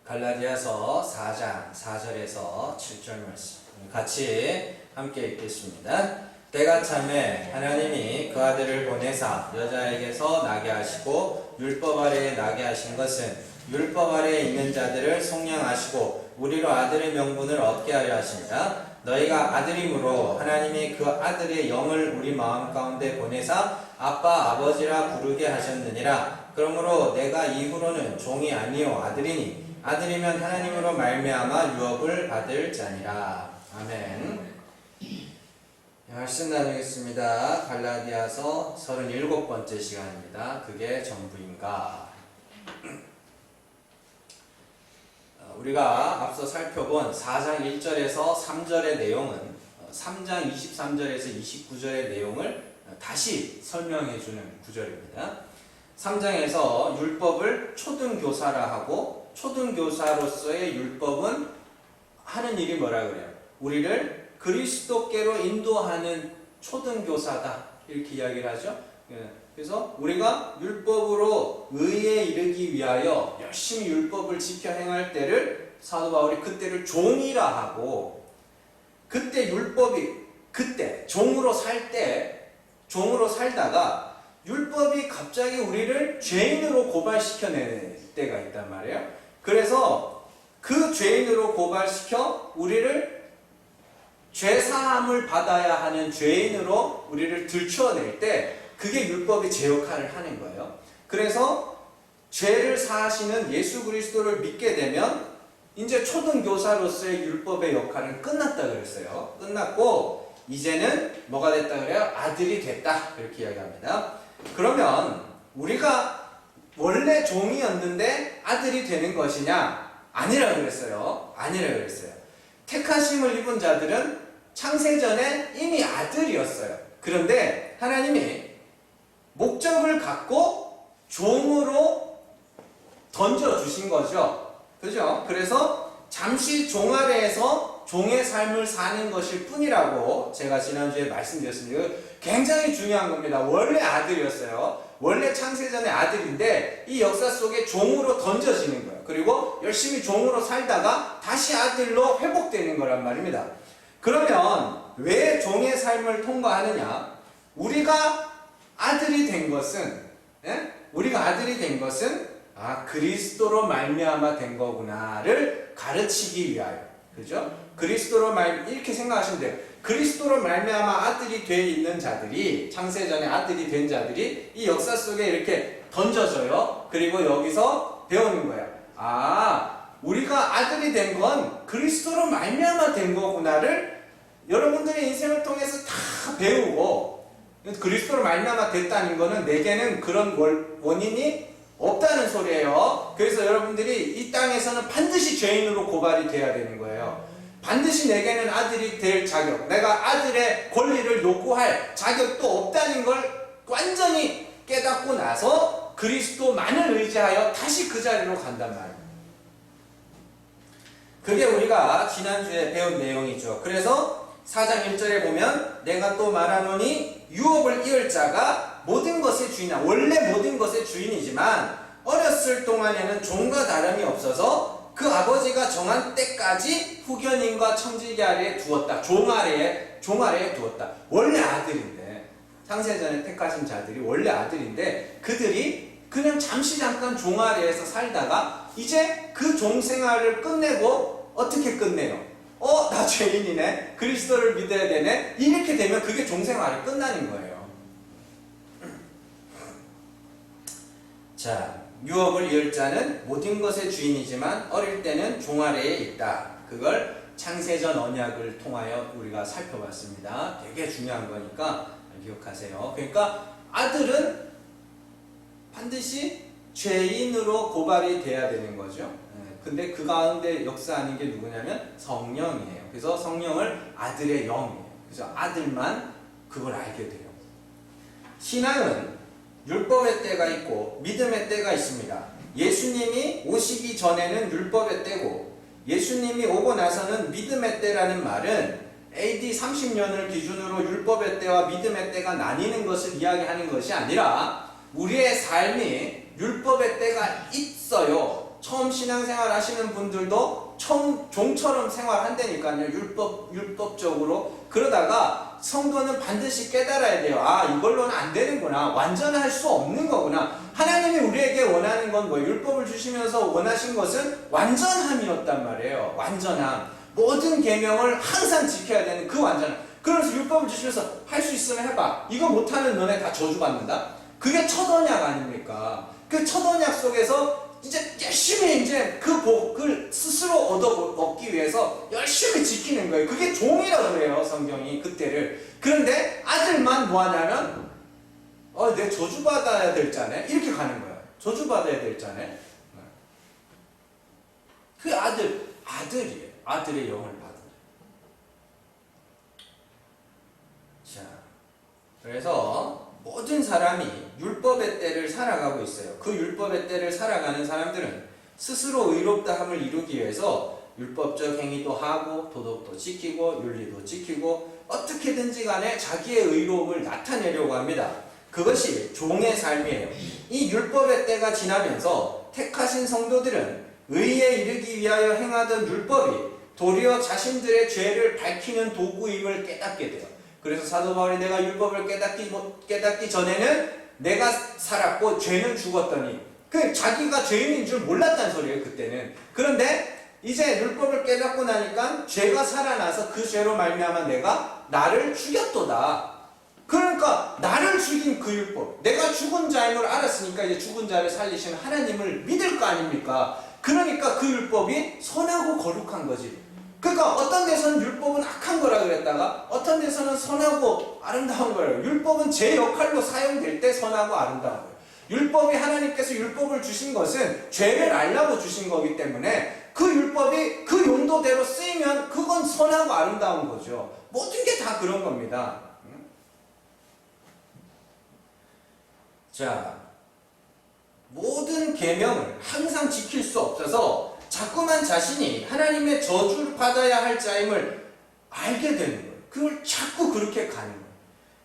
갈라디아서 4장 4절에서 7절 말씀 같이 함께 읽겠습니다. 때가 참에 하나님이 그 아들을 보내사 여자에게서 나게 하시고 율법 아래에 나게 하신 것은 율법 아래에 있는 자들을 속량하시고 우리로 아들의 명분을 얻게 하려 하십니다. 너희가 아들이므로 하나님이 그 아들의 영을 우리 마음 가운데 보내사 아빠 아버지라 부르게 하셨느니라. 그러므로 내가 이후로는 종이 아니요 아들이니 아들이면 하나님으로 말미암아 유업을 받을 자니라. 아멘. 말씀 나누겠습니다. 갈라디아서 37번째 시간입니다. 그게 전부인가? 우리가 앞서 살펴본 4장 1절에서 3절의 내용은 3장 23절에서 29절의 내용을 다시 설명해 주는 구절입니다. 3장에서 율법을 초등교사라 하고 초등교사로서의 율법은 하는 일이 뭐라 그래요? 우리를 그리스도께로 인도하는 초등교사다 이렇게 이야기를 하죠. 그래서 우리가 율법으로 의에 이르기 위하여 열심히 율법을 지켜 행할 때를 사도 바울이 그때를 종이라 하고, 그때 율법이 그때 종으로 살다가 율법이 갑자기 우리를 죄인으로 고발시켜낼 때가 있단 말이에요. 그래서 그 죄인으로 고발시켜 우리를 죄사함을 받아야 하는 죄인으로 우리를 들추어낼 때 그게 율법이 제 역할을 하는 거예요. 그래서 죄를 사하시는 예수 그리스도를 믿게 되면 이제 초등교사로서의 율법의 역할은 끝났다 그랬어요. 끝났고 이제는 뭐가 됐다 그래요? 아들이 됐다 이렇게 이야기합니다. 그러면 우리가 원래 종이었는데 아들이 되는 것이냐? 아니라 그랬어요. 아니라 그랬어요. 택하심을 입은 자들은 창세전에 이미 아들이었어요. 그런데 하나님이 목적을 갖고 종으로 던져주신 거죠. 그죠? 그래서 잠시 종 아래에서 종의 삶을 사는 것일 뿐이라고 제가 지난주에 말씀드렸습니다. 굉장히 중요한 겁니다. 원래 아들이었어요. 원래 창세전의 아들인데 이 역사 속에 종으로 던져지는 거예요. 그리고 열심히 종으로 살다가 다시 아들로 회복되는 거란 말입니다. 그러면 왜 종의 삶을 통과하느냐? 우리가 아들이 된 것은 그리스도로 말미암아 된 거구나를 가르치기 위하여, 그죠? 이렇게 생각하시면 돼요. 그리스도로 말미암아 아들이 돼 있는 자들이, 창세전에 아들이 된 자들이 이 역사 속에 이렇게 던져져요. 그리고 여기서 배우는 거예요. 우리가 아들이 된 건 그리스도로 말미암아 된 거구나를 여러분들의 인생을 통해서 다 배우고, 그리스도로 말미암아 됐다는 거는 내게는 그런 원인이 없다는 소리예요. 그래서 여러분들이 이 땅에서는 반드시 죄인으로 고발이 돼야 되는 거예요. 반드시 내게는 아들이 될 자격, 내가 아들의 권리를 요구할 자격도 없다는 걸 완전히 깨닫고 나서 그리스도만을 의지하여 다시 그 자리로 간단 말이에요. 그게 우리가 지난주에 배운 내용이죠. 그래서 4장 1절에 보면 내가 또 말하노니 유업을 이을 자가 모든 것의 주인이야. 원래 모든 것의 주인이지만 어렸을 동안에는 종과 다름이 없어서 그 아버지가 정한 때까지 후견인과 청지기 아래에 두었다. 종 아래에 두었다. 원래 아들인데, 창세전에 택하신 자들이 원래 아들인데 그들이 그냥 잠깐 종 아래에서 살다가 이제 그 종 생활을 끝내고 어떻게 끝내요? 나 죄인이네. 그리스도를 믿어야 되네. 이렇게 되면 그게 종 생활이 끝나는 거예요. 자, 유업을 이을 자는 모든 것의 주인이지만 어릴 때는 종 아래에 있다. 그걸 창세전 언약을 통하여 우리가 살펴봤습니다. 되게 중요한 거니까 기억하세요. 그러니까 아들은 반드시 죄인으로 고발이 돼야 되는 거죠. 근데 그 가운데 역사하는 게 누구냐면 성령이에요. 그래서 성령을 아들의 영이에요. 그래서 아들만 그걸 알게 돼요. 신앙은 율법의 때가 있고 믿음의 때가 있습니다. 예수님이 오시기 전에는 율법의 때고 예수님이 오고 나서는 믿음의 때라는 말은 AD 30년을 기준으로 율법의 때와 믿음의 때가 나뉘는 것을 이야기하는 것이 아니라 우리의 삶이 율법의 때가 있어요. 처음 신앙생활 하시는 분들도 처음 종처럼 생활한다니까요. 율법적으로. 그러다가 성도는 반드시 깨달아야 돼요. 아, 이걸로는 안 되는구나. 완전할 수 없는 거구나. 하나님이 우리에게 원하는 건 뭐 율법을 주시면서 원하신 것은 완전함이었단 말이에요. 완전함. 모든 계명을 항상 지켜야 되는 그 완전함. 그러면서 율법을 주시면서 할 수 있으면 해봐. 이거 못하는 너네 다 저주받는다. 그게 첫 언약 아닙니까? 그 첫 언약 속에서 이제 열심히 이제 그 복을 스스로 얻기 위해서 열심히 지키는 거예요. 그게 종이라고 그래요, 성경이 그때를. 그런데 아들만 뭐 하냐면 내 저주받아야 될 자네 이렇게 가는 거예요. 저주받아야 될 자네. 그 아들이에요. 아들의 영을 받은. 자, 그래서 모든 사람이 율법의 때를 살아가고 있어요. 그 율법의 때를 살아가는 사람들은 스스로 의롭다함을 이루기 위해서 율법적 행위도 하고 도덕도 지키고 윤리도 지키고 어떻게든지 간에 자기의 의로움을 나타내려고 합니다. 그것이 종의 삶이에요. 이 율법의 때가 지나면서 택하신 성도들은 의에 이르기 위하여 행하던 율법이 도리어 자신들의 죄를 밝히는 도구임을 깨닫게 돼요. 그래서 사도 바울이 내가 율법을 깨닫기 전에는 내가 살았고 죄는 죽었더니 그 자기가 죄인인 줄 몰랐다는 소리예요. 그때는. 그런데 이제 율법을 깨닫고 나니까 죄가 살아나서 그 죄로 말미암아 내가 나를 죽였도다. 그러니까 나를 죽인 그 율법, 내가 죽은 자임을 알았으니까 이제 죽은 자를 살리시는 하나님을 믿을 거 아닙니까? 그러니까 그 율법이 선하고 거룩한 거지. 그러니까 어떤 데서는 율법은 악한 거라 그랬다가 어떤 데서는 선하고 아름다운 거예요. 율법은 제 역할로 사용될 때 선하고 아름다운 거예요. 율법이 하나님께서 율법을 주신 것은 죄를 알라고 주신 거기 때문에 그 율법이 그 용도대로 쓰이면 그건 선하고 아름다운 거죠. 모든 게 다 그런 겁니다. 자, 모든 계명을 항상 지킬 수 없어서 자꾸만 자신이 하나님의 저주를 받아야 할 자임을 알게 되는 거예요. 그걸 자꾸 그렇게 가는 거예요.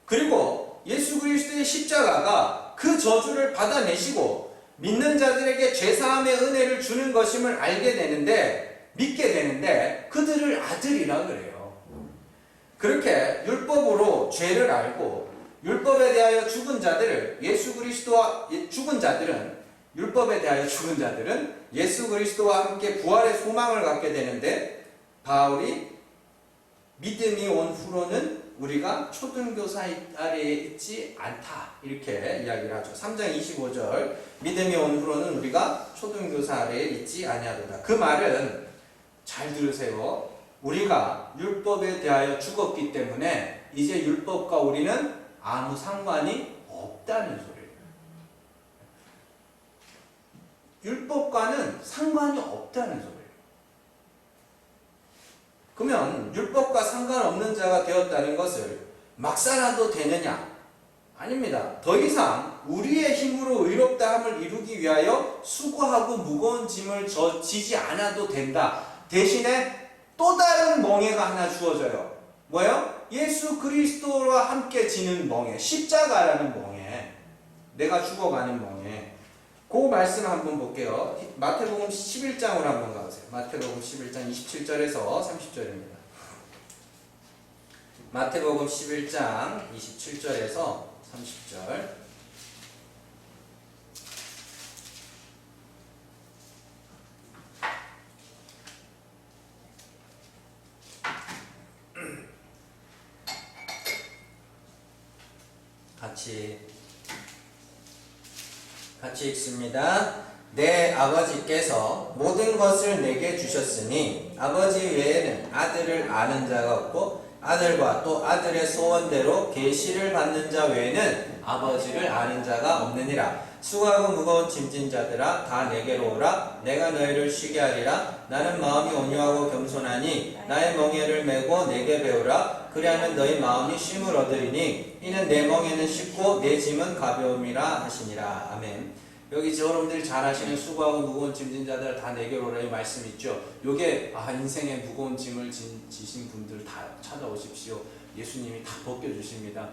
그리고 예수 그리스도의 십자가가 그 저주를 받아내시고 믿는 자들에게 죄사함의 은혜를 주는 것임을 알게 되는데, 믿게 되는데 그들을 아들이라 그래요. 그렇게 율법으로 죄를 알고 율법에 대하여 죽은 자들을 율법에 대하여 죽은 자들은 예수 그리스도와 함께 부활의 소망을 갖게 되는데, 바울이 믿음이 온 후로는 우리가 초등교사 아래에 있지 않다 이렇게 이야기를 하죠. 3장 25절 믿음이 온 후로는 우리가 초등교사 아래에 있지 아니하도다. 그 말은 잘 들으세요. 우리가 율법에 대하여 죽었기 때문에 이제 율법과 우리는 아무 상관이 없다는 소리예요. 율법과는 상관이 없다는 소리예요. 그러면 율법과 상관없는 자가 되었다는 것을 막 살아도 되느냐? 아닙니다. 더 이상 우리의 힘으로 의롭다함을 이루기 위하여 수고하고 무거운 짐을 지지 않아도 된다. 대신에 또 다른 멍에가 하나 주어져요. 뭐예요? 예수 그리스도와 함께 지는 멍에, 십자가라는 멍에, 내가 죽어가는 멍에. 그 말씀 한번 볼게요. 마태복음 11장으로 한번 가보세요. 마태복음 11장 27절에서 30절입니다. 마태복음 11장 27절에서 30절. 같이 읽습니다. 내 아버지께서 모든 것을 내게 주셨으니 아버지 외에는 아들을 아는 자가 없고 아들과 또 아들의 소원대로 계시를 받는 자 외에는 아버지를 아는 자가 없느니라. 수고하고 무거운 짐진 자들아 다 내게로 오라. 내가 너희를 쉬게 하리라. 나는 마음이 온유하고 겸손하니 나의 멍에를 메고 내게 배우라. 그리하면 너희 마음이 쉼을 얻으리니 이는 내 멍에는 쉽고 내 짐은 가벼움이라 하시니라. 아멘. 여기 여러분들이 잘 아시는 수고하고 무거운 짐진 자들 다 내게로 오라 이 말씀 있죠. 요게 인생의 무거운 짐을 지신 분들 다 찾아오십시오. 예수님이 다 벗겨주십니다.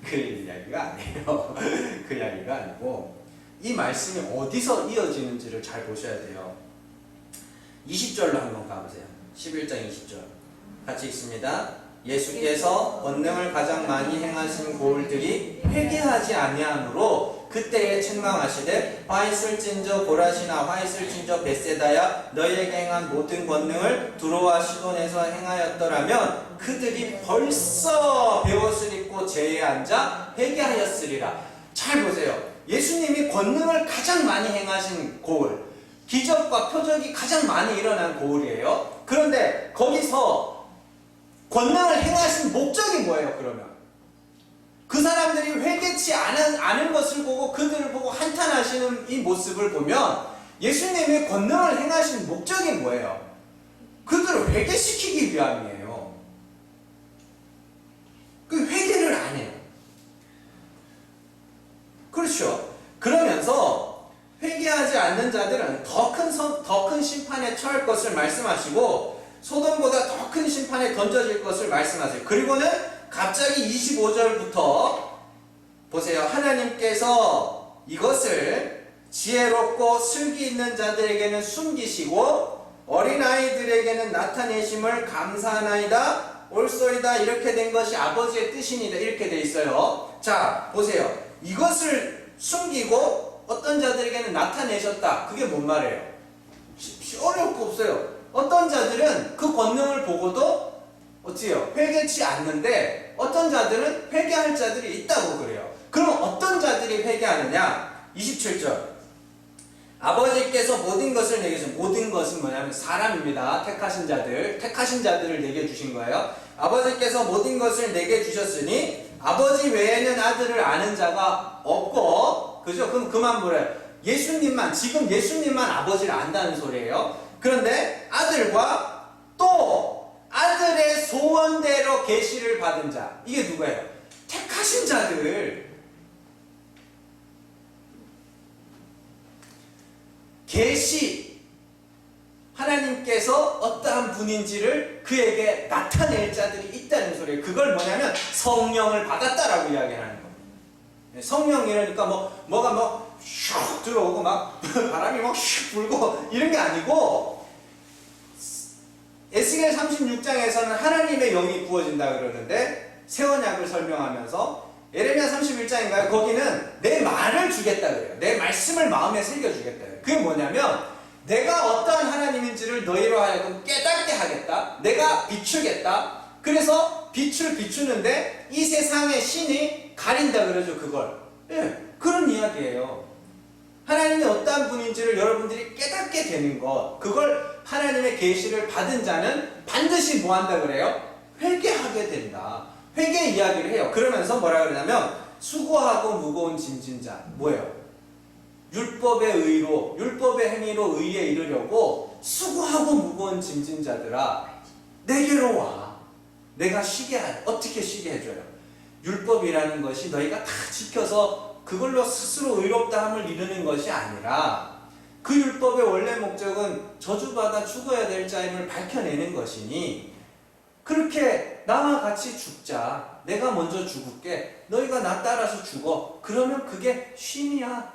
그 이야기가 아니에요. 그 이야기가 아니고 이 말씀이 어디서 이어지는지를 잘 보셔야 돼요. 20절로 한번 가보세요. 11장 20절 같이 읽습니다. 예수께서 권능을 가장 많이 행하신 고을들이 회개하지 아니하므로 그때에 책망하시되 화 있을진저 고라시나 화 있을진저 벳세다야 너희에게 행한 모든 권능을 두로와 시돈에서 행하였더라면 그들이 벌써 베옷을 입고 제에 앉아 회개하였으리라. 잘 보세요. 예수님이 권능을 가장 많이 행하신 고을, 기적과 표적이 가장 많이 일어난 고을이에요. 그런데 거기서 권능을 행하신 목적이 뭐예요, 그러면? 그 사람들이 회개치 않은 것을 보고 그들을 보고 한탄하시는 이 모습을 보면 예수님이 권능을 행하신 목적이 뭐예요? 그들을 회개시키기 위함이에요. 그 회개를 안 해요. 그렇죠. 그러면서 회개하지 않는 자들은 더 큰 심판에 처할 것을 말씀하시고 소돔보다 더 큰 심판에 던져질 것을 말씀하세요. 그리고는 갑자기 25절부터 보세요. 하나님께서 이것을 지혜롭고 슬기 있는 자들에게는 숨기시고 어린아이들에게는 나타내심을 감사하나이다. 옳소이다. 이렇게 된 것이 아버지의 뜻이니라. 이렇게 돼 있어요. 자, 보세요. 이것을 숨기고 어떤 자들에게는 나타내셨다. 그게 뭔 말이에요? 어려울 거 없어요. 어떤 자들은 그 권능을 보고도 어찌요? 회개치 않는데 어떤 자들은 회개할 자들이 있다고 그래요. 그럼 어떤 자들이 회개하느냐? 27절 아버지께서 모든 것을 내게 주신, 모든 것은 뭐냐면 사람입니다. 택하신 자들을 내게 주신 거예요. 아버지께서 모든 것을 내게 주셨으니 아버지 외에는 아들을 아는 자가 없고, 그죠? 그럼 그만 뭐래요? 지금 예수님만 아버지를 안다는 소리예요. 그런데 아들과 또 아들의 소원대로 계시를 받은 자, 이게 누구예요? 택하신 자들. 계시, 하나님께서 어떠한 분인지를 그에게 나타낼 자들이 있다는 소리예요. 그걸 뭐냐면 성령을 받았다라고 이야기하는 거예요. 성령이라니까 뭐가 슉 들어오고 막 바람이 막 슉 불고 이런 게 아니고, 에스겔 36장에서는 하나님의 영이 부어진다 그러는데 새 언약을 설명하면서 예레미야 31장인가요? 거기는 내 말을 주겠다 그래요. 내 말씀을 마음에 새겨주겠다 그래요. 그게 뭐냐면 내가 어떠한 하나님인지를 너희로 하여금 깨닫게 하겠다. 내가 비추겠다. 그래서 빛을 비추는데 이 세상의 신이 가린다 그러죠, 그걸. 예, 그런 이야기예요. 하나님이 어떠한 분인지를 여러분들이 깨닫게 되는 것, 그걸 하나님의 계시를 받은 자는 반드시 뭐 한다 그래요? 회개하게 된다. 회개 이야기를 해요. 그러면서 뭐라 그러냐면 수고하고 무거운 짐진 자, 뭐예요? 율법의 의로, 율법의 행위로 의에 이르려고 수고하고 무거운 짐진 자들아 내게로 와. 내가 어떻게 쉬게 해줘요? 율법이라는 것이 너희가 다 지켜서 그걸로 스스로 의롭다함을 이루는 것이 아니라 그 율법의 원래 목적은 저주받아 죽어야 될 자임을 밝혀내는 것이니 그렇게 나와 같이 죽자. 내가 먼저 죽을게. 너희가 나 따라서 죽어. 그러면 그게 쉼이야.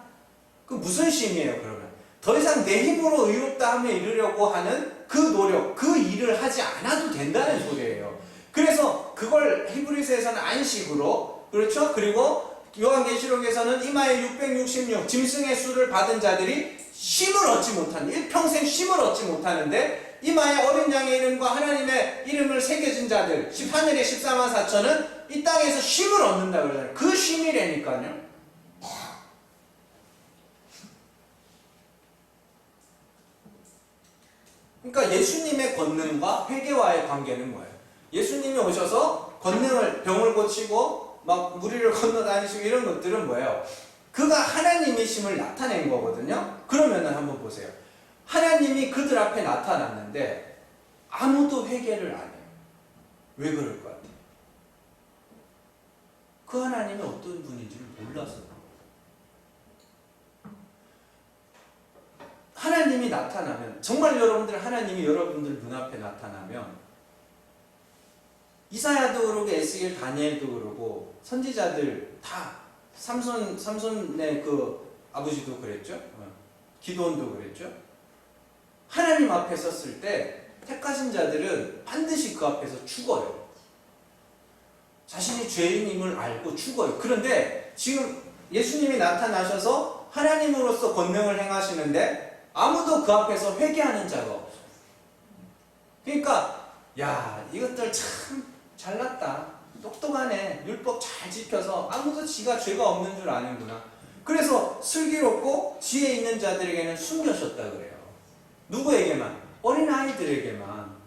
그 무슨 쉼이에요, 그러면? 더 이상 내 힘으로 의롭다함에 이르려고 하는 그 노력, 그 일을 하지 않아도 된다는 소리예요. 그래서 그걸 히브리서에서는 안식으로, 그렇죠? 그리고 요한계시록에서는 이마에 666 짐승의 수를 받은 자들이 쉼을 얻지 못하는, 일평생 쉼을 얻지 못하는데 이마에 어린 양의 이름과 하나님의 이름을 새겨진 자들 하늘의 14만 4천은 이 땅에서 쉼을 얻는다 그러잖아요. 그 쉼이라니까요. 그러니까 예수님의 권능과 회개와의 관계는 뭐예요? 예수님이 오셔서 권능을, 병을 고치고 막 무리를 건너다니시고 이런 것들은 뭐예요? 그가 하나님이심을 나타낸 거거든요. 그러면은 한번 보세요. 하나님이 그들 앞에 나타났는데 아무도 회개를 안 해요. 왜 그럴 것 같아요? 그 하나님이 어떤 분인지를 몰라서. 하나님이 나타나면, 정말 하나님이 여러분들 눈앞에 나타나면, 이사야도 그러고 에스겔 다니엘도 그러고 선지자들 다 삼손의 그 아버지도 그랬죠. 기도원도 그랬죠. 하나님 앞에 섰을 때 택하신 자들은 반드시 그 앞에서 죽어요. 자신이 죄인임을 알고 죽어요. 그런데 지금 예수님이 나타나셔서 하나님으로서 권능을 행하시는데 아무도 그 앞에서 회개하는 자가 없어요. 그러니까 야, 이것들 참 잘났다. 똑똑하네. 율법 잘 지켜서 아무도 지가 죄가 없는 줄 아는구나. 그래서 슬기롭고 지혜 있는 자들에게는 숨겨졌다 그래요. 누구에게만? 어린아이들에게만.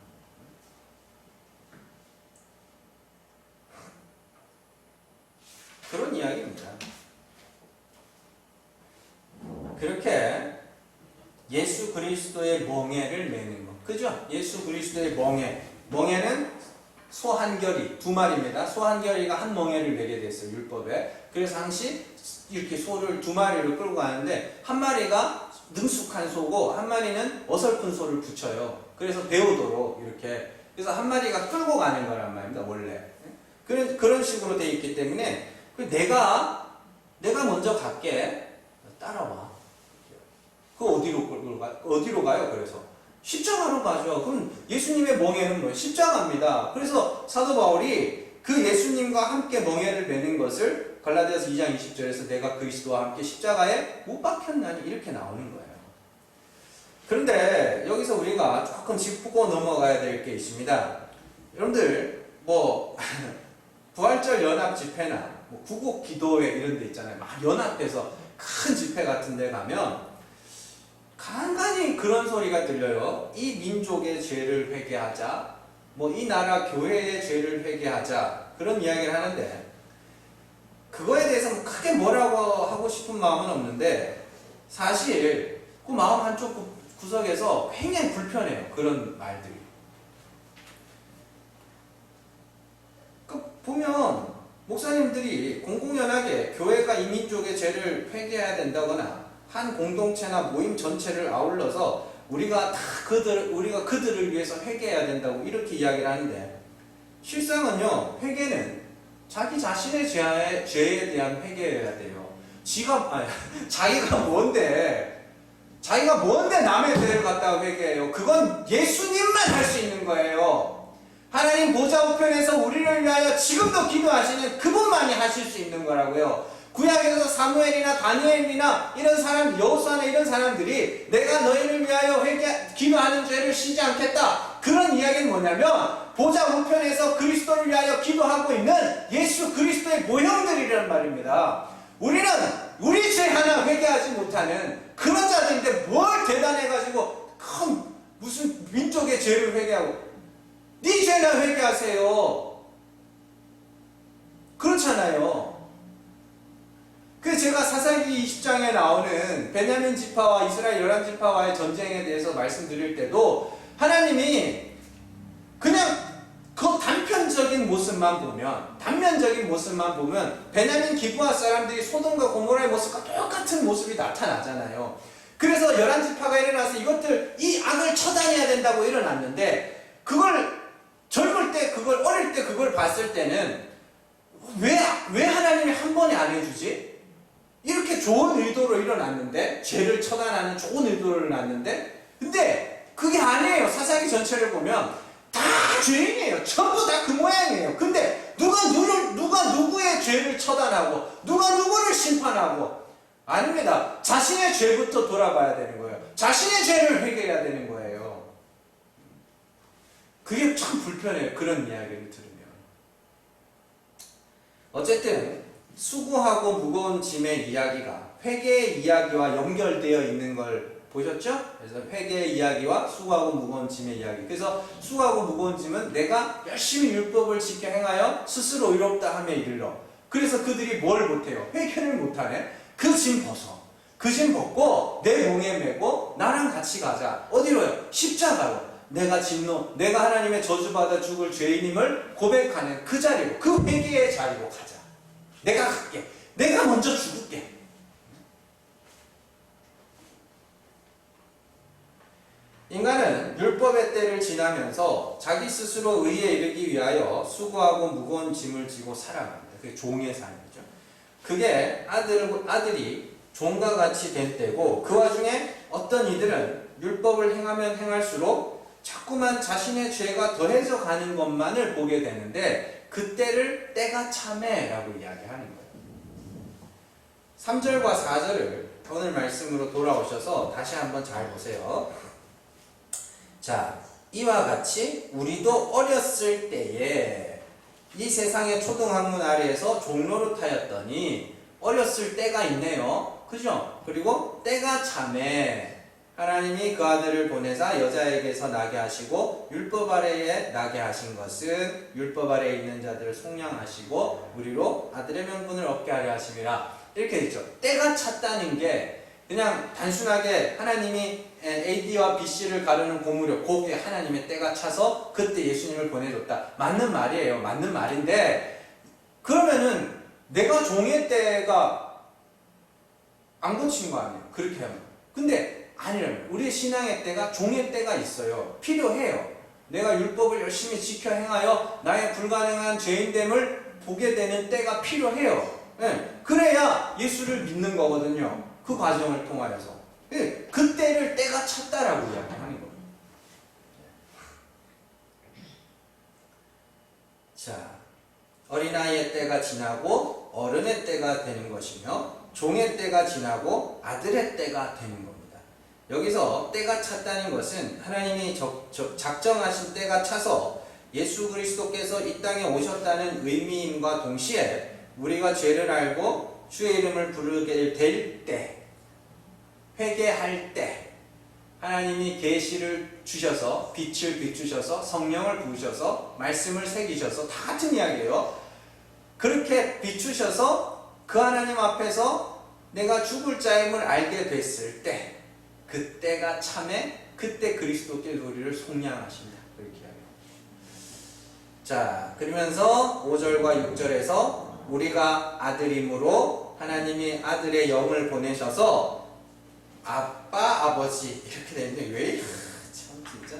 그런 이야기입니다. 그렇게 예수 그리스도의 멍에를 매는 것. 그죠? 예수 그리스도의 멍에. 멍에는 소 한 결이, 두 마리입니다. 소 한 결이가 한 멍에를 매게 됐어요. 율법에. 그래서 당시 이렇게 소를 두 마리를 끌고 가는데 한 마리가 능숙한 소고 한 마리는 어설픈 소를 붙여요. 그래서 배우도록 이렇게. 그래서 한 마리가 끌고 가는 거란 말입니다. 원래. 그런 식으로 돼 있기 때문에 내가 먼저 갈게. 따라와. 그 어디로 가요? 그래서 십자가로 가죠. 그럼 예수님의 멍에는 뭐예요? 십자가입니다. 그래서 사도 바울이 그 예수님과 함께 멍에를 매는 것을 갈라디아서 2장 20절에서 내가 그리스도와 함께 십자가에 못 박혔나니 이렇게 나오는 거예요. 그런데 여기서 우리가 조금 짚고 넘어가야 될 게 있습니다. 여러분들 부활절 연합 집회나 구국 기도회 이런 데 있잖아요. 막 연합해서 큰 집회 같은 데 가면 간간히 그런 소리가 들려요. 이 민족의 죄를 회개하자. 이 나라 교회의 죄를 회개하자. 그런 이야기를 하는데 그거에 대해서 크게 뭐라고 하고 싶은 마음은 없는데 사실 그 마음 한쪽 구석에서 굉장히 불편해요. 그런 말들이. 보면 목사님들이 공공연하게 교회가 이 민족의 죄를 회개해야 된다거나 한 공동체나 모임 전체를 아울러서 우리가 그들을 위해서 회개해야 된다고 이렇게 이야기를 하는데 실상은요, 회개는 자기 자신의 죄에 대한 회개해야 돼요. 자기가 뭔데 남의 죄를 갖다가 회개해요. 그건 예수님만 할 수 있는 거예요. 하나님 보좌 우편에서 우리를 위하여 지금도 기도하시는 그분만이 하실 수 있는 거라고요. 구약에서 사무엘이나 다니엘이나 이런 사람, 여호수아나 이런 사람들이 내가 너희를 위하여 기도하는 죄를 쉬지 않겠다. 그런 이야기는 뭐냐면 보좌 우편에서 그리스도를 위하여 기도하고 있는 예수 그리스도의 모형들이란 말입니다. 우리는 우리 죄 하나 회개하지 못하는 그런 자들인데 뭘 대단해가지고 무슨 민족의 죄를 회개하고 네 죄나 회개하세요. 그렇잖아요. 그래서 제가 사사기 20장에 나오는 베냐민 지파와 이스라엘 11지파와의 전쟁에 대해서 말씀드릴 때도 하나님이 그냥 그 단편적인 모습만 보면 베냐민 기브아 사람들이 소돔과 고모라의 모습과 똑같은 모습이 나타나잖아요. 그래서 11지파가 일어나서 이 악을 처단해야 된다고 일어났는데 어릴 때 그걸 봤을 때는 왜 하나님이 한 번에 안 해주지? 이렇게 좋은 의도로 일어났는데, 죄를 처단하는 좋은 의도로 일어났는데, 근데 그게 아니에요. 사사기 전체를 보면 다 죄인이에요. 전부 다 그 모양이에요. 근데 누가 누구의 죄를 처단하고 누가 누구를 심판하고 아닙니다. 자신의 죄부터 돌아봐야 되는 거예요. 자신의 죄를 회개해야 되는 거예요. 그게 참 불편해요. 그런 이야기를 들으면. 어쨌든 수고하고 무거운 짐의 이야기가 회개의 이야기와 연결되어 있는 걸 보셨죠? 그래서 회개의 이야기와 수고하고 무거운 짐의 이야기. 그래서 수고하고 무거운 짐은 내가 열심히 율법을 지켜 행하여 스스로 의롭다 함에 이르러. 그래서 그들이 뭘 못해요? 회개를 못하네? 그 짐 벗어. 그 짐 벗고 내 몽에 메고 나랑 같이 가자. 어디로요? 십자가로. 내가 하나님의 저주받아 죽을 죄인임을 고백하는 그 자리로, 그 회개의 자리로 가자. 내가 갈게. 내가 먼저 죽을게. 인간은 율법의 때를 지나면서 자기 스스로 의에 이르기 위하여 수고하고 무거운 짐을 지고 살아갑니다. 그게 종의 삶이죠. 그게 아들이 종과 같이 된 때고, 그 와중에 어떤 이들은 율법을 행하면 행할수록 자꾸만 자신의 죄가 더해져 가는 것만을 보게 되는데, 그때를 때가 참에라고 이야기하는 거예요. 3절과 4절을 오늘 말씀으로 돌아오셔서 다시 한번 잘 보세요. 자, 이와 같이 우리도 어렸을 때에 이 세상의 초등학문 아래에서 종노릇하였더니, 어렸을 때가 있네요. 그죠? 그리고 때가 참에 하나님이 그 아들을 보내사 여자에게서 나게 하시고 율법 아래에 나게 하신 것은 율법 아래에 있는 자들을 속량하시고 우리로 아들의 명분을 얻게 하려 하심이라. 이렇게 있죠. 때가 찼다는 게 그냥 단순하게 하나님이 AD와 BC를 가르는 고무력, 거기에 하나님의 때가 차서 그때 예수님을 보내줬다. 맞는 말이에요. 맞는 말인데, 그러면은 내가 종의 때가 안 고친 거 아니에요? 그렇게 하면. 근데 아니라면 우리의 신앙의 때가, 종의 때가 있어요. 필요해요. 내가 율법을 열심히 지켜 행하여 나의 불가능한 죄인됨을 보게 되는 때가 필요해요. 네. 그래야 예수를 믿는 거거든요. 그 과정을 통하여서. 네. 그 때를 때가 찼다라고 이야기하는 거예요. 자, 어린아이의 때가 지나고 어른의 때가 되는 것이며, 종의 때가 지나고 아들의 때가 되는 겁니다. 여기서 때가 찼다는 것은 하나님이 작정하신 때가 차서 예수 그리스도께서 이 땅에 오셨다는 의미임과 동시에, 우리가 죄를 알고 주의 이름을 부르게 될 때, 회개할 때 하나님이 계시를 주셔서, 빛을 비추셔서, 성령을 부으셔서, 말씀을 새기셔서, 다 같은 이야기예요. 그렇게 비추셔서 그 하나님 앞에서 내가 죽을 자임을 알게 됐을 때, 그때가 참에, 그때 그리스도께서 우리를 속량하신다. 그렇게 이야기해요. 자, 그러면서 5절과 6절에서 우리가 아들임으로 하나님이 아들의 영을 보내셔서 아빠, 아버지 이렇게 되는데, 왜? 참 진짜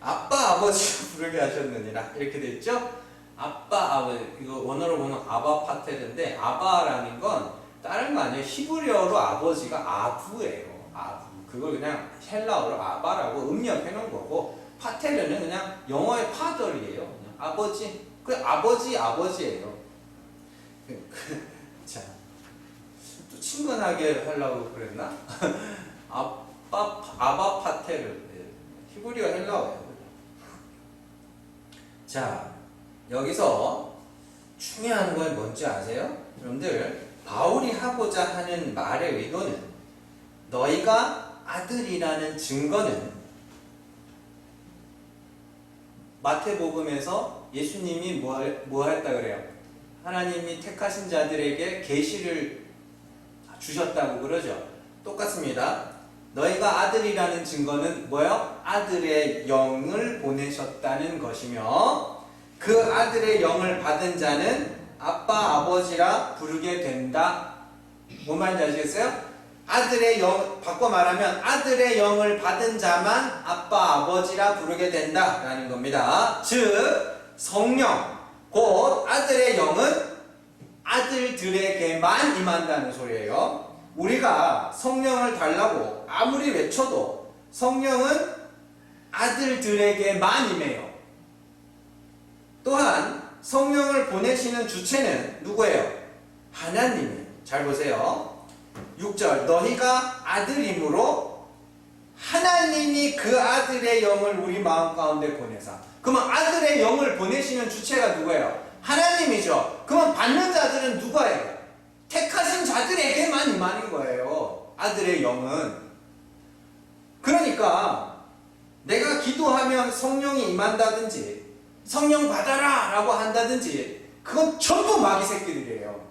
아빠, 아버지를 부르게 하셨느니라 이렇게 됐죠? 아빠, 아버지. 이거 원어로 보면 아바 파테르인데, 아바라는 건 다른 거 아니에요. 히브리어로 아버지가 아부예요. 아부. 그걸 그냥 헬라어로 아바라고 음력해 놓은 거고, 파테르는 그냥 영어의 파덜이에요. 그냥 아버지. 그 아버지예요. 자, 또 친근하게 하려고 그랬나? 아바 파테르. 히브리어 헬라어예요. 자, 여기서 중요한 건 뭔지 아세요? 여러분들, 바울이 하고자 하는 말의 의도는, 너희가 아들이라는 증거는 마태복음에서 예수님이 뭐 했다 그래요? 하나님이 택하신 자들에게 계시를 주셨다고 그러죠. 똑같습니다. 너희가 아들이라는 증거는 뭐예요? 아들의 영을 보내셨다는 것이며, 그 아들의 영을 받은 자는 아빠, 아버지라 부르게 된다. 뭔 말인지 아시겠어요? 아들의 영, 바꿔 말하면 아들의 영을 받은 자만 아빠, 아버지라 부르게 된다라는 겁니다. 즉, 성령, 곧 아들의 영은 아들들에게만 임한다는 소리예요. 우리가 성령을 달라고 아무리 외쳐도 성령은 아들들에게만 임해요. 또한 성령을 보내시는 주체는 누구예요? 하나님이에요. 잘 보세요. 6절, 너희가 아들이므로 하나님이 그 아들의 영을 우리 마음 가운데 보내사. 그러면 아들의 영을 보내시는 주체가 누구예요? 하나님이죠. 그러면 받는 자들은 누가예요? 택하신 자들에게만 임하는 거예요. 아들의 영은. 그러니까 내가 기도하면 성령이 임한다든지 성령 받아라 라고 한다든지, 그건 전부 마귀 새끼들이에요.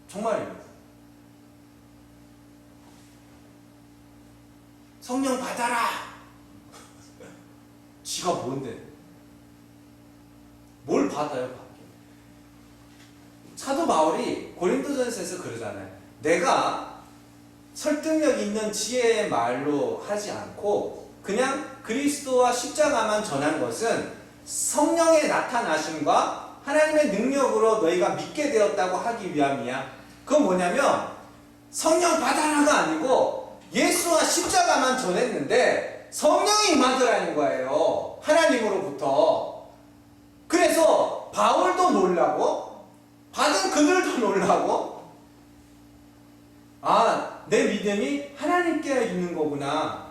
정말입니다. 성령 받아라. 지가 뭔데? 뭘 받아요? 사도 바울이 고린도전서에서 그러잖아요. 내가 설득력 있는 지혜의 말로 하지 않고 그냥 그리스도와 십자가만 전한 것은 성령의 나타나심과 하나님의 능력으로 너희가 믿게 되었다고 하기 위함이야. 그건 뭐냐면 성령 받아라가 아니고 예수와 십자가만 전했는데 성령이 임하더라는 거예요. 하나님으로부터. 그래서 바울도 놀라고 받은 그들도 놀라고, 아, 내 믿음이 하나님께 있는 거구나.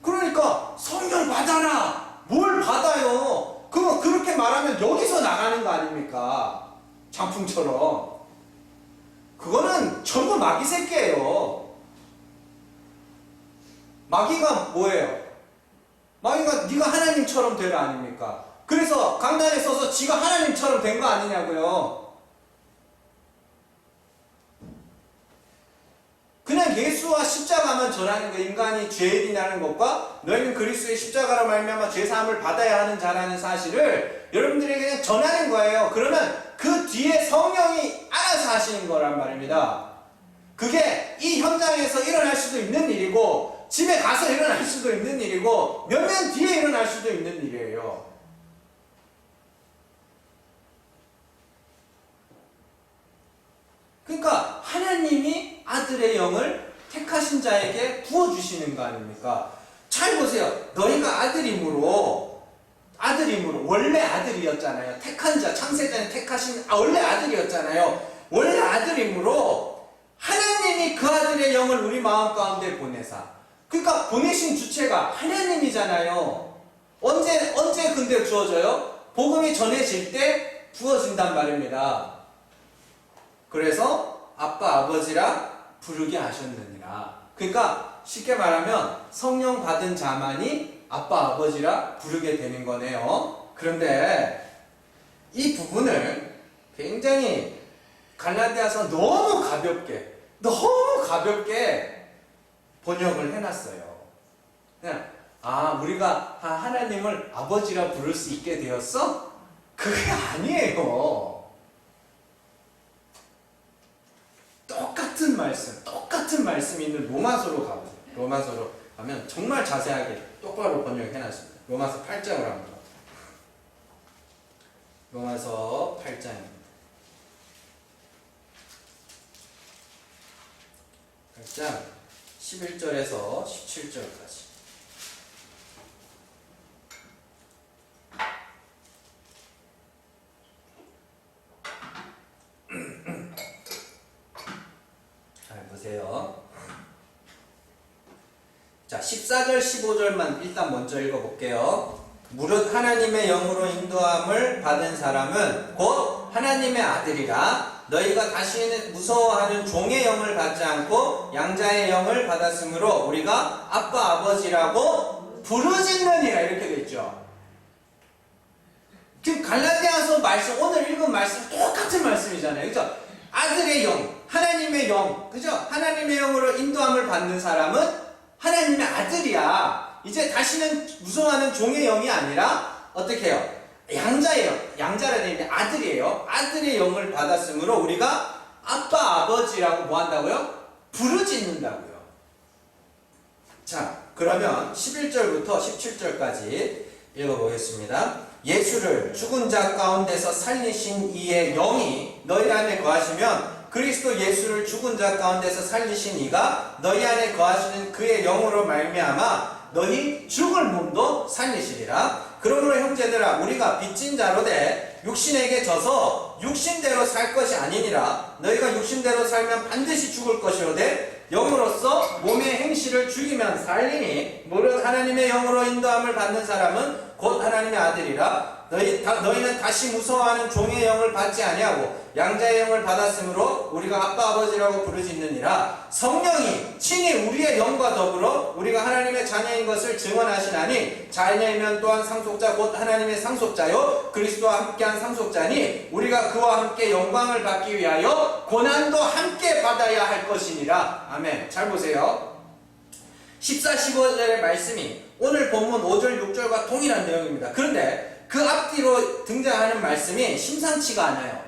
그러니까 성령 받아라. 뭘 받아요? 그거 그렇게 말하면 여기서 나가는 거 아닙니까? 장풍처럼. 그거는 전부 마귀 새끼예요. 마귀가 뭐예요? 마귀가 네가 하나님처럼 되라 아닙니까? 그래서 강단에 서서 지가 하나님처럼 된 거 아니냐고요. 그냥 예수와 십자가만 전하는 거, 인간이 죄인이라는 것과 너희는 그리스도의 십자가로 말미암아 죄 사함을 받아야 하는 자라는 사실을 여러분들에게 그냥 전하는 거예요. 그러면 그 뒤에 성령이 알아서 하시는 거란 말입니다. 그게 이 현장에서 일어날 수도 있는 일이고 집에 가서 일어날 수도 있는 일이고 몇 년 뒤에 일어날 수도 있는 일이에요. 그러니까 하나님이 아들의 영을 택하신 자에게 부어주시는 거 아닙니까? 잘 보세요. 너희가 아들임으로 원래 아들이었잖아요. 택한 자, 창세전에 택하신 원래 아들이었잖아요. 원래 아들임으로 하나님이 그 아들의 영을 우리 마음 가운데 보내사. 그러니까 보내신 주체가 하나님이잖아요. 언제 근데 주어져요? 복음이 전해질 때 부어진단 말입니다. 그래서 아빠 아버지라 부르게 하셨느니라. 그러니까 쉽게 말하면 성령 받은 자만이 아빠 아버지라 부르게 되는 거네요. 그런데 이 부분을 굉장히 갈라디아서 너무 가볍게 번역을 해놨어요. 그냥 우리가 하나님을 아버지라 부를 수 있게 되었어? 그게 아니에요. 똑같은 말씀이 있는 로마서로 가보세요. 로마서로 가면 정말 자세하게 똑바로 번역해놨습니다. 로마서 8장을 한번 봐요. 로마서 8장입니다. 8장 11절에서 17절까지. 보세요. 자, 14절 15절만 일단 먼저 읽어볼게요. 무릇 하나님의 영으로 인도함을 받은 사람은 곧 하나님의 아들이라. 너희가 다시는 무서워하는 종의 영을 받지 않고 양자의 영을 받았으므로 우리가 아빠 아버지라고 부르짖느니라. 이렇게 되어 있죠. 지금 갈라디아서 말씀, 오늘 읽은 말씀 똑같은 말씀이잖아요. 그죠? 아들의 영, 하나님의 영, 그죠? 하나님의 영으로 인도함을 받는 사람은 하나님의 아들이야. 이제 다시는 무서워하는 종의 영이 아니라 어떻게 해요? 양자의 영, 양자라 되어 있는데 아들이에요. 아들의 영을 받았으므로 우리가 아빠 아버지라고 뭐 한다고요? 부르짖는다고요. 자, 그러면 11절부터 17절까지 읽어보겠습니다. 예수를 죽은 자 가운데서 살리신 이의 영이 너희 안에 거하시면 그리스도 예수를 죽은 자 가운데서 살리신 이가 너희 안에 거하시는 그의 영으로 말미암아 너희 죽을 몸도 살리시리라. 그러므로 형제들아, 우리가 빚진 자로 돼 육신에게 져서 육신대로 살 것이 아니니라. 너희가 육신대로 살면 반드시 죽을 것이로되 영으로서 몸의 행실을 죽이면 살리니 무릇 하나님의 영으로 인도함을 받는 사람은 곧 하나님의 아들이라. 너희는 다시 무서워하는 종의 영을 받지 아니하고 양자의 영을 받았으므로 우리가 아빠 아버지라고 부르짖느니라. 성령이 친히 우리의 영과 더불어 우리가 하나님의 자녀인 것을 증언하시나니 자녀이면 또한 상속자 곧 하나님의 상속자요 그리스도와 함께한 상속자니 우리가 그와 함께 영광을 받기 위하여 고난도 함께 받아야 할 것이니라. 아멘. 잘 보세요. 14, 15절의 말씀이 오늘 본문 5절, 6절과 동일한 내용입니다. 그런데 그 앞뒤로 등장하는 말씀이 심상치가 않아요.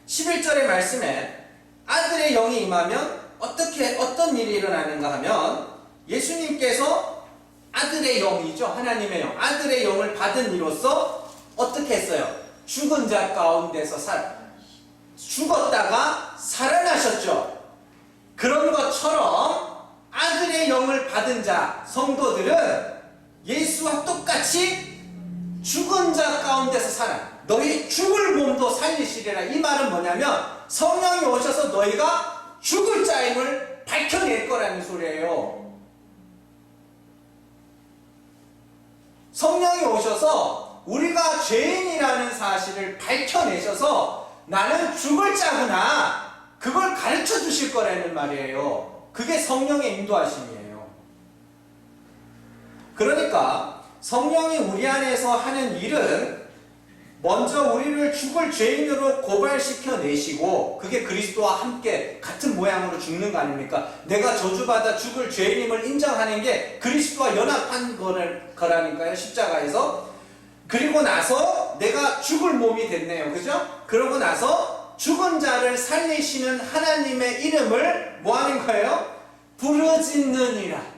11절의 말씀에 아들의 영이 임하면 어떤 일이 일어나는가 하면 예수님께서 아들의 영이죠. 하나님의 영, 아들의 영을 받은 이로써 어떻게 했어요? 죽은 자 가운데서 죽었다가 살아나셨죠. 그런 것처럼 아들의 영을 받은 자, 성도들은 예수와 똑같이 죽은 자 가운데서 살아. 너희 죽을 몸도 살리시리라. 이 말은 뭐냐면 성령이 오셔서 너희가 죽을 자임을 밝혀낼 거라는 소리예요. 성령이 오셔서 우리가 죄인이라는 사실을 밝혀내셔서 나는 죽을 자구나, 그걸 가르쳐 주실 거라는 말이에요. 그게 성령의 인도하심이에요. 그러니까 성령이 우리 안에서 하는 일은 먼저 우리를 죽을 죄인으로 고발시켜 내시고, 그게 그리스도와 함께 같은 모양으로 죽는 거 아닙니까? 내가 저주받아 죽을 죄인임을 인정하는 게 그리스도와 연합한 거라니까요, 십자가에서. 그리고 나서 내가 죽을 몸이 됐네요, 그죠? 그러고 나서 죽은 자를 살리시는 하나님의 이름을 뭐 하는 거예요? 부르짖느니라.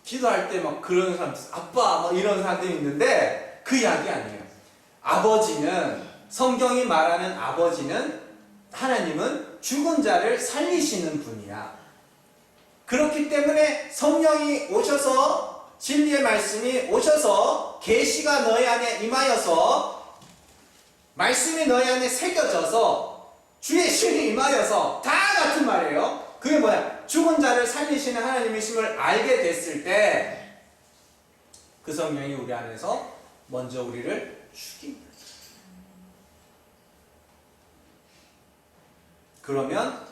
기도할 때 막 그런 사람, 아빠 막 이런 사람들이 있는데 그 이야기 아니에요. 아버지는, 성경이 말하는 아버지는, 하나님은 죽은 자를 살리시는 분이야. 그렇기 때문에 성령이 오셔서, 진리의 말씀이 오셔서 계시가 너희 안에 임하여서, 말씀이 너희 안에 새겨져서, 주의 신이 임하여서, 다 같은 말이에요. 그게 뭐야? 죽은 자를 살리시는 하나님이심을 알게 됐을 때 그 성령이 우리 안에서 먼저 우리를 죽입니다. 그러면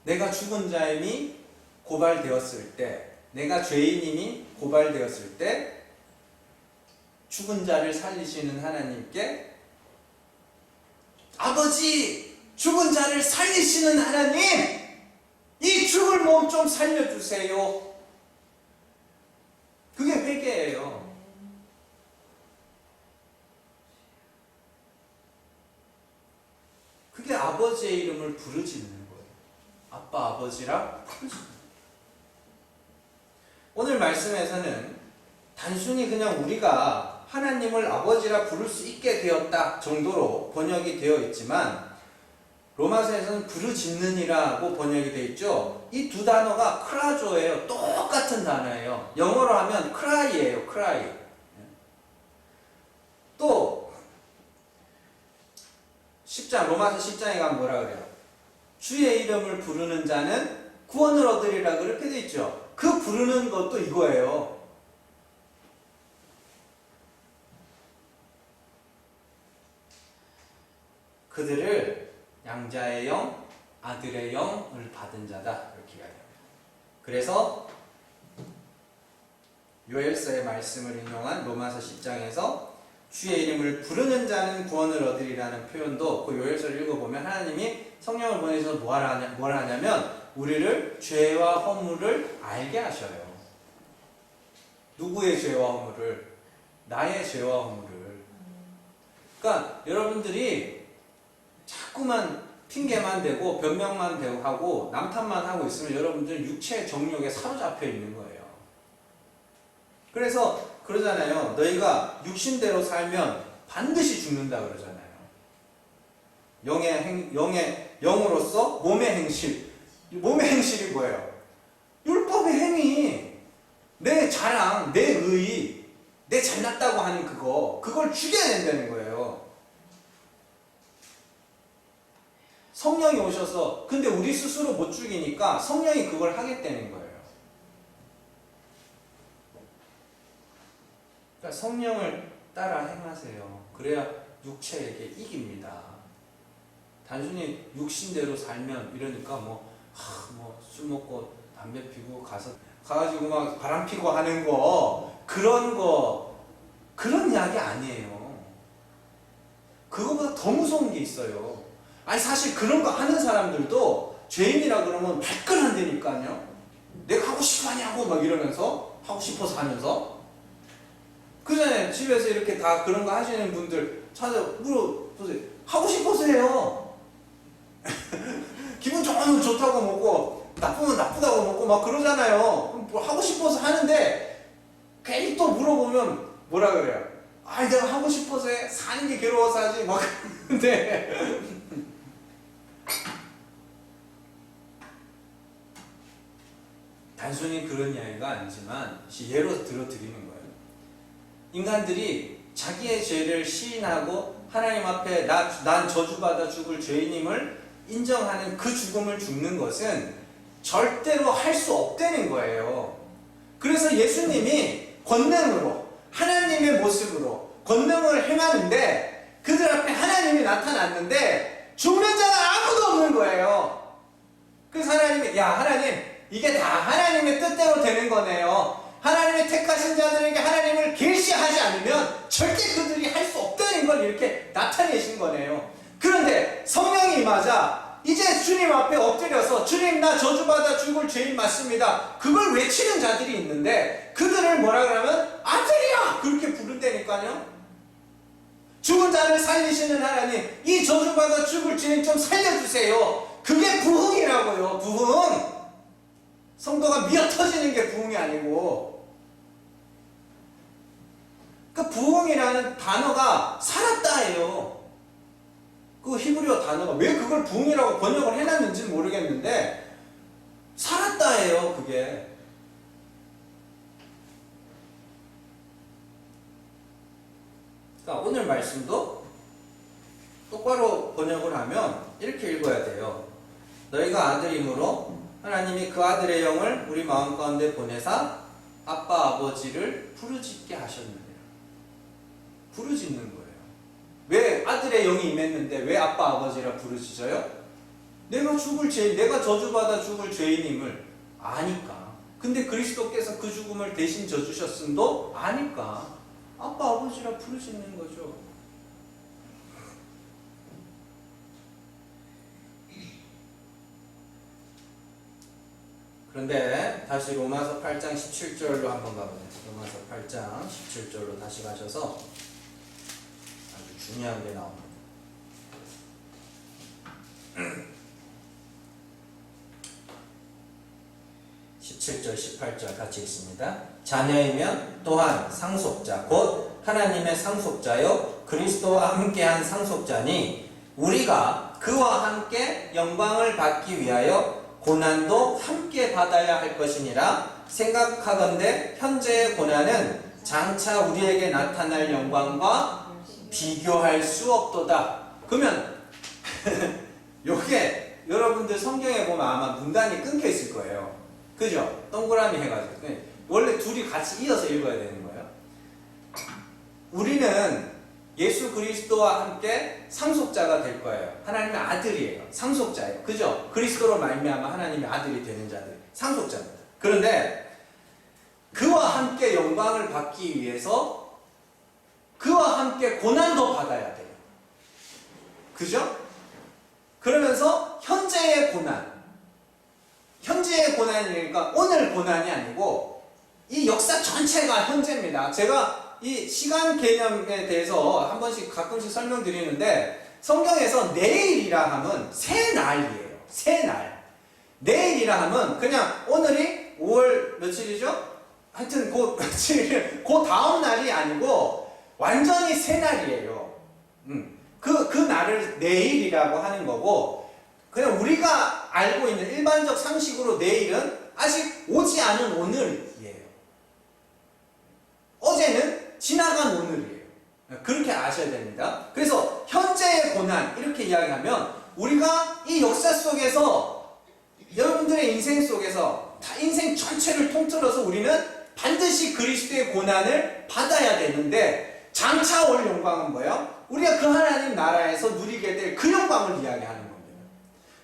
내가 죽은 자임이 고발되었을 때, 내가 죄인임이 고발되었을 때 죽은 자를 살리시는 하나님께, 아버지, 죽은 자를 살리시는 하나님, 이 죽을 몸 좀 살려주세요. 그게 회개예요. 그게 아버지의 이름을 부르짖는 거예요. 아빠, 아버지라 부르짖는 거예요. 오늘 말씀에서는 단순히 그냥 우리가 하나님을 아버지라 부를 수 있게 되었다 정도로 번역이 되어 있지만, 로마서에서는 부르짖느니라고 번역이 되어 있죠. 이 두 단어가 크라조예요. 똑같은 단어예요. 영어로 하면 cry예요. cry. 또 10장, 로마서 10장에 가면 뭐라 그래요? 주의 이름을 부르는 자는 구원을 얻으리라, 그렇게 되어 있죠. 그 부르는 것도 이거예요. 그들을 양자의 영, 아들의 영을 받은 자다, 이렇게 해야 됩니다. 그래서 요엘서의 말씀을 인용한 로마서 10장에서 주의 이름을 부르는 자는 구원을 얻으리라는 표현도 그 요엘서를 읽어보면 하나님이 성령을 보내셔서 뭘 하냐면 우리를 죄와 허물을 알게 하셔요. 누구의 죄와 허물을? 나의 죄와 허물을. 그러니까 여러분들이 자꾸만 핑계만 대고 변명만 대고 하고 남탓만 하고 있으면 여러분들은 육체의 정욕에 사로잡혀 있는 거예요. 그래서 그러잖아요. 너희가 육신대로 살면 반드시 죽는다 그러잖아요. 영으로서 몸의 행실. 몸의 행실이 뭐예요? 율법의 행위. 내 자랑, 내 의, 내 잘났다고 하는 그걸 죽여낸다는 거예요. 성령이 오셔서, 근데 우리 스스로 못 죽이니까 성령이 그걸 하겠다는 거예요. 그러니까 성령을 따라 행하세요. 그래야 육체에게 이깁니다. 단순히 육신대로 살면 이러니까 술 먹고 담배 피고 가가지고 막 바람 피고 하는 그런 이야기 아니에요. 그거보다 더 무서운 게 있어요. 아니 사실 그런 거 하는 사람들도 죄인이라 그러면 발끈한다니까요. 내가 하고 싶어 하냐고 막 이러면서, 하고 싶어서 하면서. 그 전에 집에서 이렇게 다 그런 거 하시는 분들 찾아 물어보세요. 하고 싶어서 해요. 기분 좋으면 좋다고 먹고 나쁘면 나쁘다고 먹고 막 그러잖아요. 그럼 뭐 하고 싶어서 하는데 괜히 또 물어보면 뭐라 그래요? 아, 내가 하고 싶어서 해. 사는 게 괴로워서 하지. 막 그런데 단순히 그런 이야기가 아니지만 예로 들어드리는 거예요. 인간들이 자기의 죄를 시인하고 하나님 앞에 난 저주받아 죽을 죄인임을 인정하는 그 죽음을 죽는 것은 절대로 할 수 없다는 거예요. 그래서 예수님이 권능으로 하나님의 모습으로 권능을 행하는데 그들 앞에 하나님이 나타났는데 죽는 자가 아무도 없는 거예요. 그래서 하나님이 하나님 이게 다 하나님의 뜻대로 되는 거네요. 하나님의 택하신 자들에게 하나님을 계시하지 않으면 절대 그들이 할 수 없다는 걸 이렇게 나타내신 거네요. 그런데 성령이 임하자 이제 주님 앞에 엎드려서 주님 나 저주받아 죽을 죄인 맞습니다. 그걸 외치는 자들이 있는데 그들을 뭐라 그러면 아들이야 그렇게 부른다니까요. 죽은 자를 살리시는 하나님 이 저주받아 죽을 죄인 좀 살려주세요. 그게 부흥이라고요. 부흥. 성도가 미어터지는 게 부흥이 아니고 그 부흥이라는 단어가 살았다예요. 그 히브리어 단어가 왜 그걸 부흥이라고 번역을 해놨는지는 모르겠는데 살았다예요. 그게 그러니까 오늘 말씀도 똑바로 번역을 하면 이렇게 읽어야 돼요. 너희가 아들이므로 하나님이 그 아들의 영을 우리 마음 가운데 보내사 아빠 아버지를 부르짖게 하셨느니라. 부르짖는 거예요. 왜 아들의 영이 임했는데 왜 아빠 아버지라 부르짖어요? 내가 죽을 죄인, 내가 저주받아 죽을 죄인임을 아니까. 근데 그리스도께서 그 죽음을 대신 져주셨음도 아니까 아빠 아버지라 부르짖는 거죠. 그런데 다시 로마서 8장 17절로 한번 가보세요. 로마서 8장 17절로 다시 가셔서 아주 중요한 게 나옵니다. 17절 18절 같이 읽습니다. 자녀이면 또한 상속자 곧 하나님의 상속자요 그리스도와 함께한 상속자니 우리가 그와 함께 영광을 받기 위하여 고난도 함께 받아야 할 것이니라. 생각하건대 현재의 고난은 장차 우리에게 나타날 영광과 비교할 수 없도다. 그러면 요게 여러분들 성경에 보면 아마 문단이 끊겨 있을 거예요. 그죠? 동그라미 해가지고 원래 둘이 같이 이어서 읽어야 되는 거예요. 우리는 예수 그리스도와 함께 상속자가 될 거예요. 하나님의 아들이에요. 상속자예요. 그죠? 그리스도로 말미암아 하나님의 아들이 되는 자들 상속자입니다. 그런데 그와 함께 영광을 받기 위해서 그와 함께 고난도 받아야 돼요. 그죠? 그러면서 현재의 고난이니까 오늘 고난이 아니고 이 역사 전체가 현재입니다. 제가 이 시간 개념에 대해서 한 번씩 가끔씩 설명드리는데 성경에서 내일이라 하면 새 날이에요. 새 날. 내일이라 하면 그냥 오늘이 5월 며칠이죠? 하여튼 그 며칠, 그 다음 날이 아니고 완전히 새 날이에요. 그 날을 내일이라고 하는 거고 그냥 우리가 알고 있는 일반적 상식으로 내일은 아직 오지 않은 오늘이에요. 어제는 지나간 오늘이에요. 그렇게 아셔야 됩니다. 그래서 현재의 고난 이렇게 이야기하면 우리가 이 역사 속에서 여러분들의 인생 속에서 다 인생 전체를 통틀어서 우리는 반드시 그리스도의 고난을 받아야 되는데 장차 올 영광은 뭐예요? 우리가 그 하나님 나라에서 누리게 될 그 영광을 이야기하는 겁니다.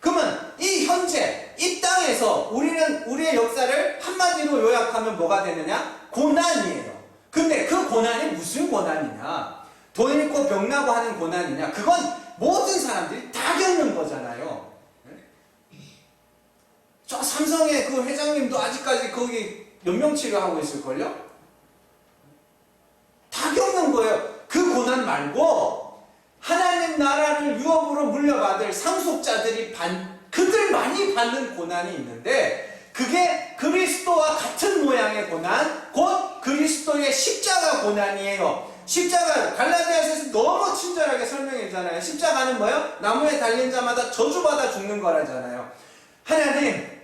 그러면 이 현재 이 땅에서 우리는 우리의 역사를 한마디로 요약하면 뭐가 되느냐? 고난이에요. 근데 그 고난이 무슨 고난이냐? 돈 잃고 병 나고 하는 고난이냐? 그건 모든 사람들이 다 겪는 거잖아요. 저 삼성의 그 회장님도 아직까지 거기 연명치료 하고 있을걸요? 다 겪는 거예요. 그 고난 말고 하나님 나라를 유업으로 물려받을 상속자들이 그들만이 받는 고난이 있는데 그게 그리스도와 같은 모양의 고난, 곧 그리스도의 십자가 고난이에요. 십자가, 갈라디아서에서 너무 친절하게 설명해 주잖아요. 십자가는 뭐예요? 나무에 달린 자마다 저주받아 죽는 거라잖아요. 하나님,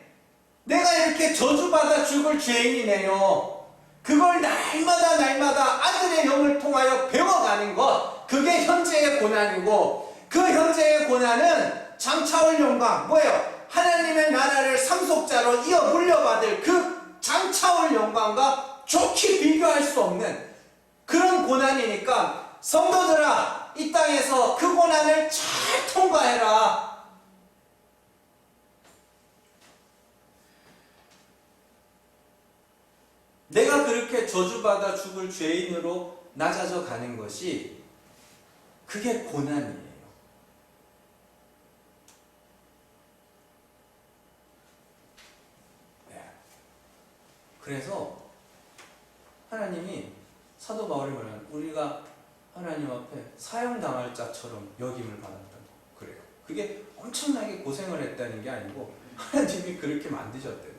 내가 이렇게 저주받아 죽을 죄인이네요. 그걸 날마다 아들의 영을 통하여 배워가는 것, 그게 현재의 고난이고, 그 현재의 고난은 장차올 영광, 뭐예요? 하나님의 나라를 상속자로 이어 물려받을 그 장차올 영광과 좋게 비교할 수 없는 그런 고난이니까, 성도들아, 이 땅에서 그 고난을 잘 통과해라. 내가 그렇게 저주받아 죽을 죄인으로 낮아져 가는 것이, 그게 고난이에요. 그래서 하나님이 사도 바울이 말하는, 우리가 하나님 앞에 사형당할 자처럼 여김을 받았다고 그래요. 그게 엄청나게 고생을 했다는 게 아니고 하나님이 그렇게 만드셨다는 거예요.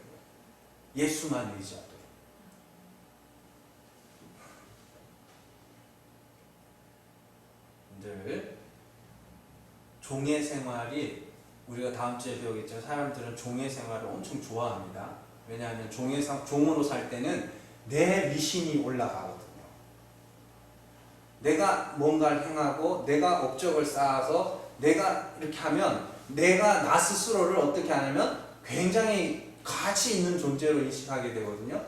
예수만 의지하도록. 늘 종의 생활이, 우리가 다음 주에 배우겠지만 사람들은 종의 생활을 엄청 좋아합니다. 왜냐하면 종으로 살 때는 내 미신이 올라가거든요. 내가 뭔가를 행하고 내가 업적을 쌓아서 내가 이렇게 하면 내가 나 스스로를 어떻게 하냐면 굉장히 가치 있는 존재로 인식하게 되거든요.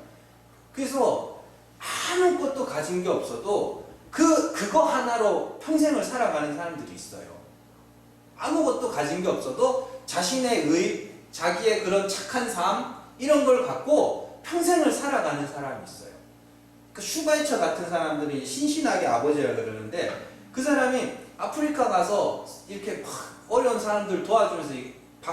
그래서 아무것도 가진 게 없어도 그거 하나로 평생을 살아가는 사람들이 있어요. 아무것도 가진 게 없어도 자신의 자기의 그런 착한 삶, 이런 걸 갖고 평생을 살아가는 사람이 있어요. 그 슈바이처 같은 사람들이 신신하게 아버지라 그러는데, 그 사람이 아프리카 가서 이렇게 막 어려운 사람들 도와주면서,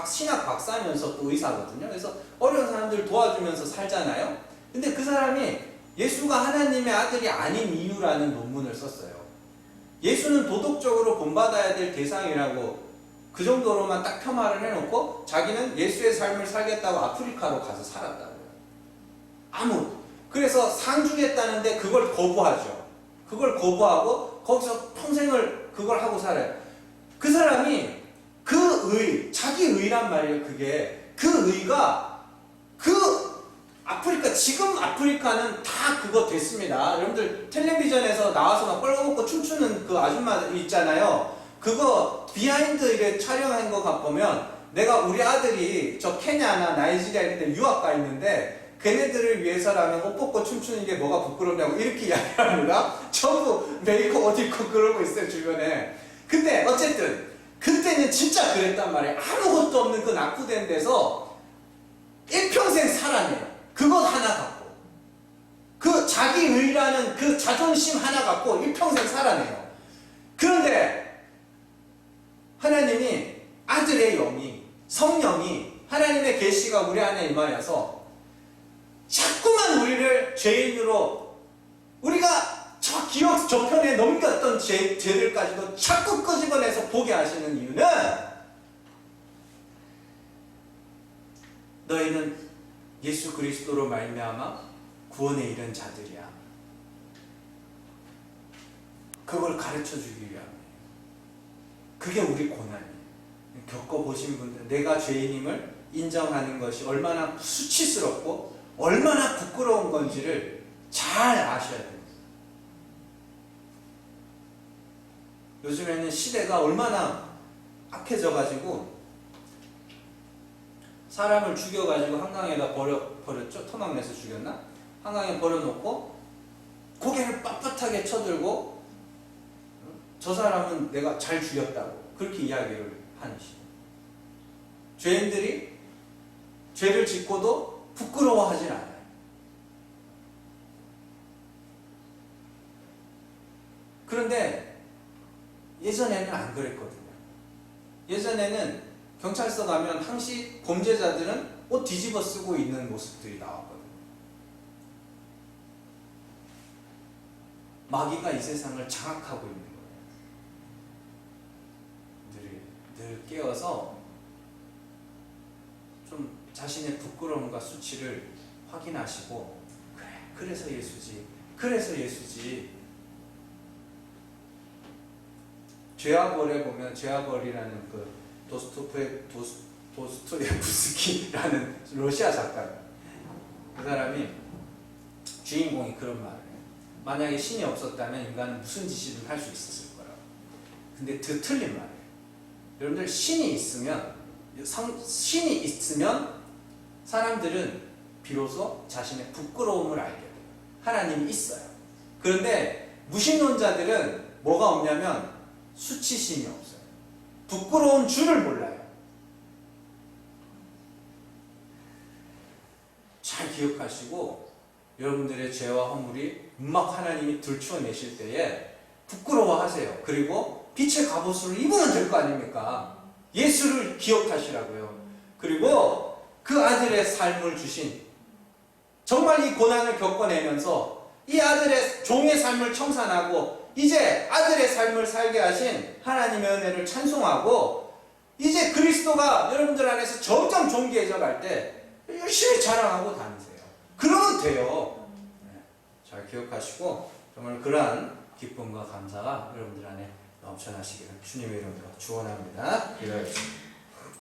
신학 박사면서 또 의사거든요. 그래서 어려운 사람들 도와주면서 살잖아요. 근데 그 사람이 예수가 하나님의 아들이 아닌 이유라는 논문을 썼어요. 예수는 도덕적으로 본받아야 될 대상이라고 그 정도로만 딱 폄하를 해놓고 자기는 예수의 삶을 살겠다고 아프리카로 가서 살았다고요. 그래서 상 주겠다는데 그걸 거부하죠. 그걸 거부하고 거기서 평생을 그걸 하고 살아요. 그 사람이 자기 의란 말이에요. 그게 그 의가 지금 아프리카는 다 그거 됐습니다. 여러분들 텔레비전에서 나와서 막 뻘거벗고 춤추는 그 아줌마 있잖아요. 그거 비하인드 이렇게 촬영한 거 보면, 내가 우리 아들이 저 케냐나 나이지리아 이런 데 유학 가 있는데 걔네들을 위해서라면 옷 벗고 춤추는 게 뭐가 부끄럽냐고 이렇게 이야기합니다. 전부 메이크업 옷 입고 그러고 있어요, 주변에. 근데 어쨌든 그때는 진짜 그랬단 말이에요. 아무것도 없는 그 낙후된 데서 일평생 살아내요. 그것 하나 갖고, 그 자기 의라는 그 자존심 하나 갖고 일평생 살아내요. 그런데 하나님이, 아들의 영이, 성령이, 하나님의 계시가 우리 안에 임하여서 자꾸만 우리를 죄인으로, 우리가 저 기억 저편에 넘겼던 죄들까지도 자꾸 끄집어내서 보게 하시는 이유는, 너희는 예수 그리스도로 말미암아 구원에 이른 자들이야. 그걸 가르쳐주기 위함이에요. 그게 우리 고난이에요. 겪어보신 분들, 내가 죄인임을 인정하는 것이 얼마나 수치스럽고 얼마나 부끄러운 건지를 잘 아셔야 됩니다. 요즘에는 시대가 얼마나 악해져가지고 사람을 죽여가지고 한강에다 버렸죠? 토막 내서 죽였나? 한강에 버려놓고 고개를 빳빳하게 쳐들고 저 사람은 내가 잘 죽였다고 그렇게 이야기를 하는 시대. 죄인들이 죄를 짓고도 부끄러워하진 않아요. 그런데 예전에는 안 그랬거든요. 예전에는 경찰서 가면 항시 범죄자들은 옷 뒤집어 쓰고 있는 모습들이 나왔거든요. 마귀가 이 세상을 장악하고 있는 거예요. 늘 깨어서 좀 자신의 부끄러움과 수치를 확인하시고 그래, 그래서 예수지. 그래서 예수지. 죄와 벌에 보면 죄와 벌이라는 그 도스토옙스키라는 러시아 작가예요. 그 사람이 주인공이 그런 말을 해요. 만약에 신이 없었다면 인간은 무슨 짓이든 할 수 있었을 거라고. 근데 그 틀린 말이에요. 여러분들 신이 있으면 사람들은 비로소 자신의 부끄러움을 알게 돼요. 하나님이 있어요. 그런데 무신론자들은 뭐가 없냐면 수치심이 없어요. 부끄러운 줄을 몰라요. 잘 기억하시고 여러분들의 죄와 허물이 막 하나님이 들추어내실 때에 부끄러워하세요. 그리고 빛의 갑옷을 입으면 될 거 아닙니까? 예수를 기억하시라고요. 그리고 그 아들의 삶을 주신, 정말 이 고난을 겪어내면서 이 아들의 종의 삶을 청산하고 이제 아들의 삶을 살게 하신 하나님의 은혜를 찬송하고, 이제 그리스도가 여러분들 안에서 점점 존귀해져 갈 때 열심히 자랑하고 다니세요. 그러면 돼요. 잘 기억하시고 정말 그러한 기쁨과 감사가 여러분들 안에 넘쳐나시기를 주님의 이름으로 축원합니다. 기도하겠습니다.